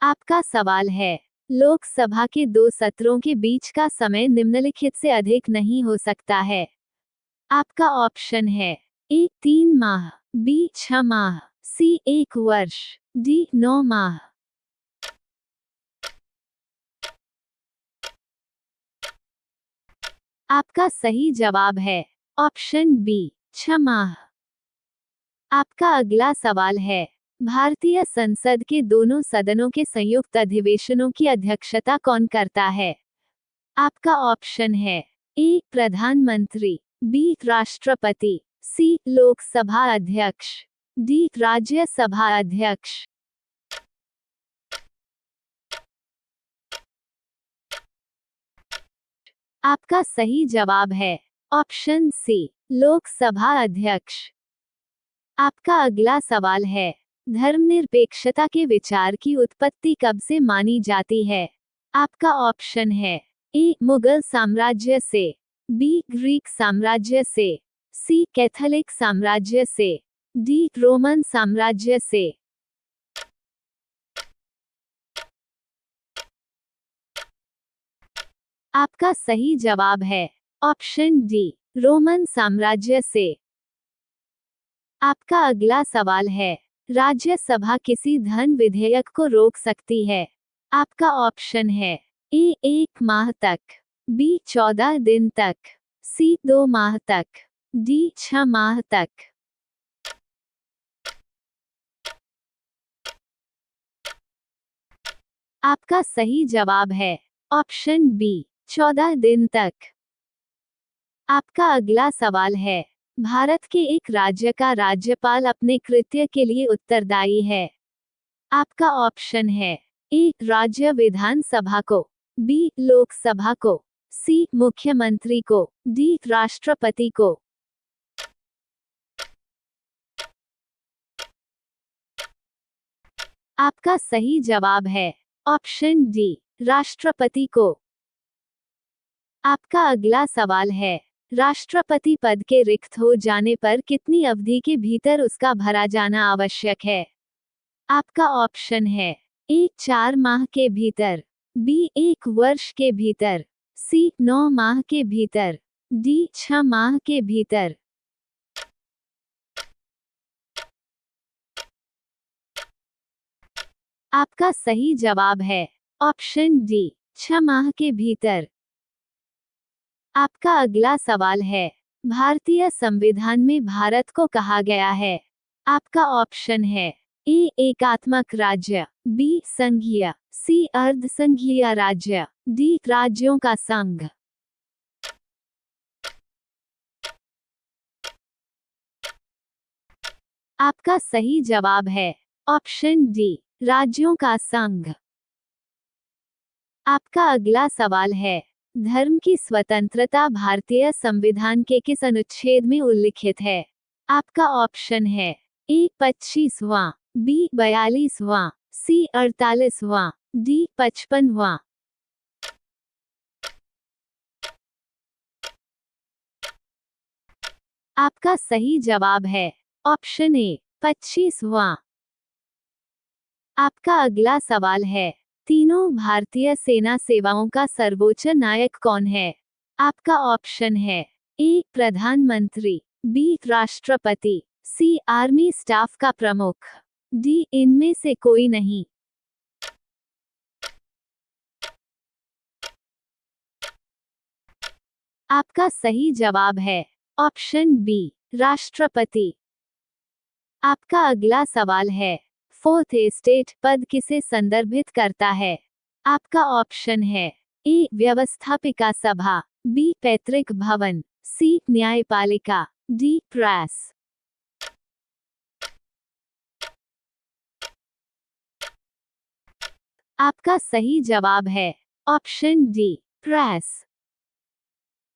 आपका सवाल है, लोकसभा के 2 सत्रों के बीच का समय निम्नलिखित से अधिक नहीं हो सकता है। आपका ऑप्शन है ए 3 माह, बी 6 माह, सी 1 वर्ष, डी 9 माह। आपका सही जवाब है ऑप्शन बी 6 माह। आपका अगला सवाल है, भारतीय संसद के दोनों सदनों के संयुक्त अधिवेशनों की अध्यक्षता कौन करता है? आपका ऑप्शन है ए प्रधानमंत्री, बी राष्ट्रपति, सी लोकसभा अध्यक्ष, डी राज्यसभा अध्यक्ष। आपका सही जवाब है ऑप्शन सी लोकसभा अध्यक्ष। आपका अगला सवाल है, धर्मनिरपेक्षता के विचार की उत्पत्ति कब से मानी जाती है? आपका ऑप्शन है ए मुगल साम्राज्य से, बी ग्रीक साम्राज्य से, सी कैथोलिक साम्राज्य से, डी रोमन साम्राज्य से। आपका सही जवाब है ऑप्शन डी रोमन साम्राज्य से। आपका अगला सवाल है, राज्यसभा किसी धन विधेयक को रोक सकती है? आपका ऑप्शन है ए 1 माह तक, बी 14 दिन तक, सी 2 माह तक, डी 6 माह तक। आपका सही जवाब है ऑप्शन बी 14 दिन तक। आपका अगला सवाल है, भारत के एक राज्य का राज्यपाल अपने कृत्य के लिए उत्तरदायी है। आपका ऑप्शन है ए राज्य विधानसभा को, बी लोकसभा को, सी मुख्यमंत्री को, डी राष्ट्रपति को। आपका सही जवाब है ऑप्शन डी राष्ट्रपति को। आपका अगला सवाल है, राष्ट्रपति पद के रिक्त हो जाने पर कितनी अवधि के भीतर उसका भरा जाना आवश्यक है? आपका ऑप्शन है ए 4 माह के भीतर, बी 1 वर्ष के भीतर, सी 9 माह के भीतर, डी 6 माह के भीतर। आपका सही जवाब है ऑप्शन डी 6 माह के भीतर। आपका अगला सवाल है, भारतीय संविधान में भारत को कहा गया है। आपका ऑप्शन है ए एकात्मक राज्य, बी संघीय, सी अर्धसंघीय राज्य, डी राज्यों का संघ। आपका सही जवाब है ऑप्शन डी राज्यों का संघ। आपका अगला सवाल है, धर्म की स्वतंत्रता भारतीय संविधान के किस अनुच्छेद में उल्लिखित है? आपका ऑप्शन है ए 25वां, बी 42वां, सी 48वां, डी 55वां। आपका सही जवाब है ऑप्शन ए 25वां। आपका अगला सवाल है, तीनों भारतीय सेना सेवाओं का सर्वोच्च नायक कौन है? आपका ऑप्शन है ए प्रधानमंत्री, बी राष्ट्रपति, सी आर्मी स्टाफ का प्रमुख, डी इनमें से कोई नहीं। आपका सही जवाब है ऑप्शन बी राष्ट्रपति। आपका अगला सवाल है, फोर्थ एस्टेट पद किसे संदर्भित करता है? आपका ऑप्शन है ए व्यवस्थापिका सभा, बी पैतृक भवन, सी न्यायपालिका, डी प्रेस। आपका सही जवाब है ऑप्शन डी प्रेस।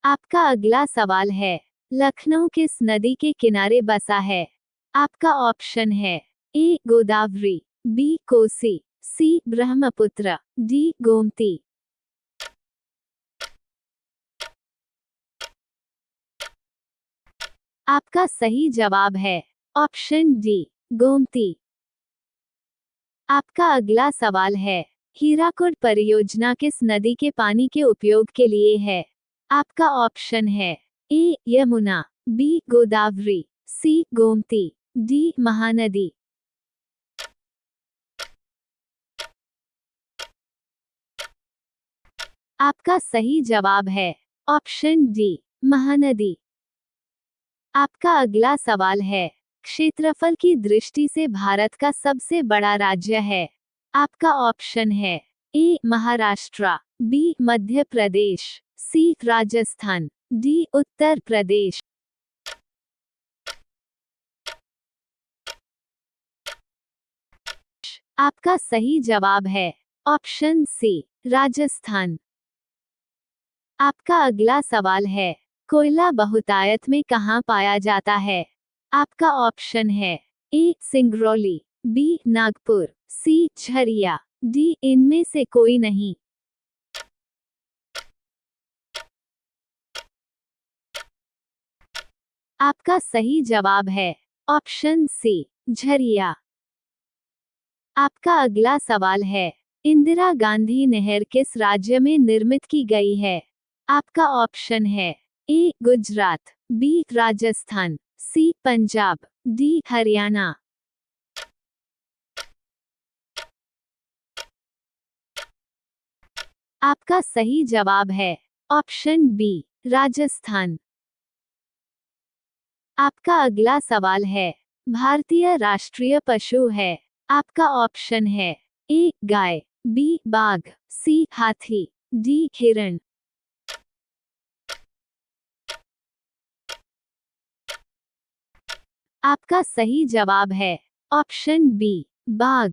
आपका अगला सवाल है, लखनऊ किस नदी के किनारे बसा है? आपका ऑप्शन है ए गोदावरी, बी कोसी, सी ब्रह्मपुत्र, डी गोमती। आपका सही जवाब है ऑप्शन डी गोमती। आपका अगला सवाल है, हीराकुड परियोजना किस नदी के पानी के उपयोग के लिए है? आपका ऑप्शन है ए यमुना, बी गोदावरी, सी गोमती, डी महानदी। आपका सही जवाब है ऑप्शन डी महानदी। आपका अगला सवाल है, क्षेत्रफल की दृष्टि से भारत का सबसे बड़ा राज्य है? आपका ऑप्शन है ए महाराष्ट्र, बी मध्य प्रदेश, सी राजस्थान, डी उत्तर प्रदेश। आपका सही जवाब है ऑप्शन सी राजस्थान। आपका अगला सवाल है, कोयला बहुतायत में कहाँ पाया जाता है? आपका ऑप्शन है ए सिंगरौली, बी नागपुर, सी झरिया, डी इनमें से कोई नहीं। आपका सही जवाब है ऑप्शन सी झरिया। आपका अगला सवाल है, इंदिरा गांधी नहर किस राज्य में निर्मित की गई है? आपका ऑप्शन है ए गुजरात, बी राजस्थान, सी पंजाब, डी हरियाणा। आपका सही जवाब है ऑप्शन बी राजस्थान। आपका अगला सवाल है, भारतीय राष्ट्रीय पशु है? आपका ऑप्शन है ए गाय, बी बाघ, सी हाथी, डी हिरण। आपका सही जवाब है ऑप्शन बी बाघ।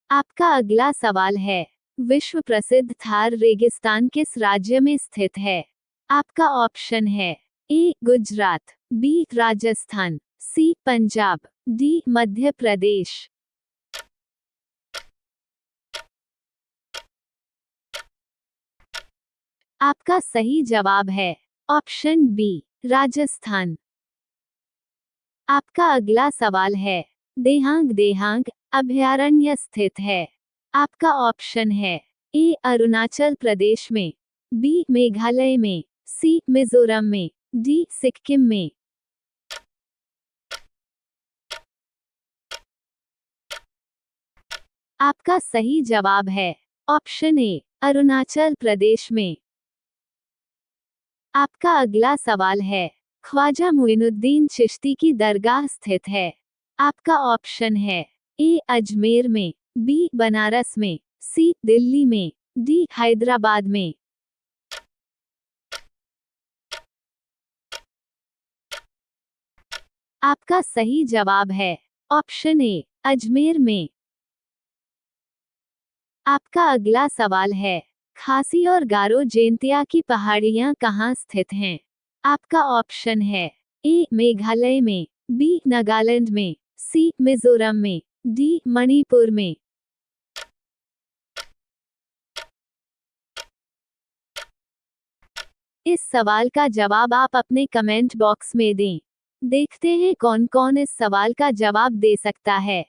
आपका अगला सवाल है, विश्व प्रसिद्ध थार रेगिस्तान किस राज्य में स्थित है? आपका ऑप्शन है ए गुजरात, बी राजस्थान, सी पंजाब, डी मध्य प्रदेश। आपका सही जवाब है ऑप्शन बी राजस्थान। आपका अगला सवाल है, देहांग देहांग अभयारण्य स्थित है? आपका ऑप्शन है ए अरुणाचल प्रदेश में, बी मेघालय में, सी मिजोरम में, डी सिक्किम में। आपका सही जवाब है ऑप्शन ए अरुणाचल प्रदेश में। आपका अगला सवाल है, ख्वाजा मुइनुद्दीन चिश्ती की दरगाह स्थित है? आपका ऑप्शन है ए अजमेर में, बी बनारस में, सी दिल्ली में, डी हैदराबाद में। आपका सही जवाब है ऑप्शन ए अजमेर में। आपका अगला सवाल है, खासी और गारो जैंतिया की पहाड़ियां कहाँ स्थित हैं? आपका ऑप्शन है ए मेघालय में, बी नागालैंड में, सी मिजोरम में, डी मणिपुर में। इस सवाल का जवाब आप अपने कमेंट बॉक्स में दें। देखते हैं कौन कौन इस सवाल का जवाब दे सकता है।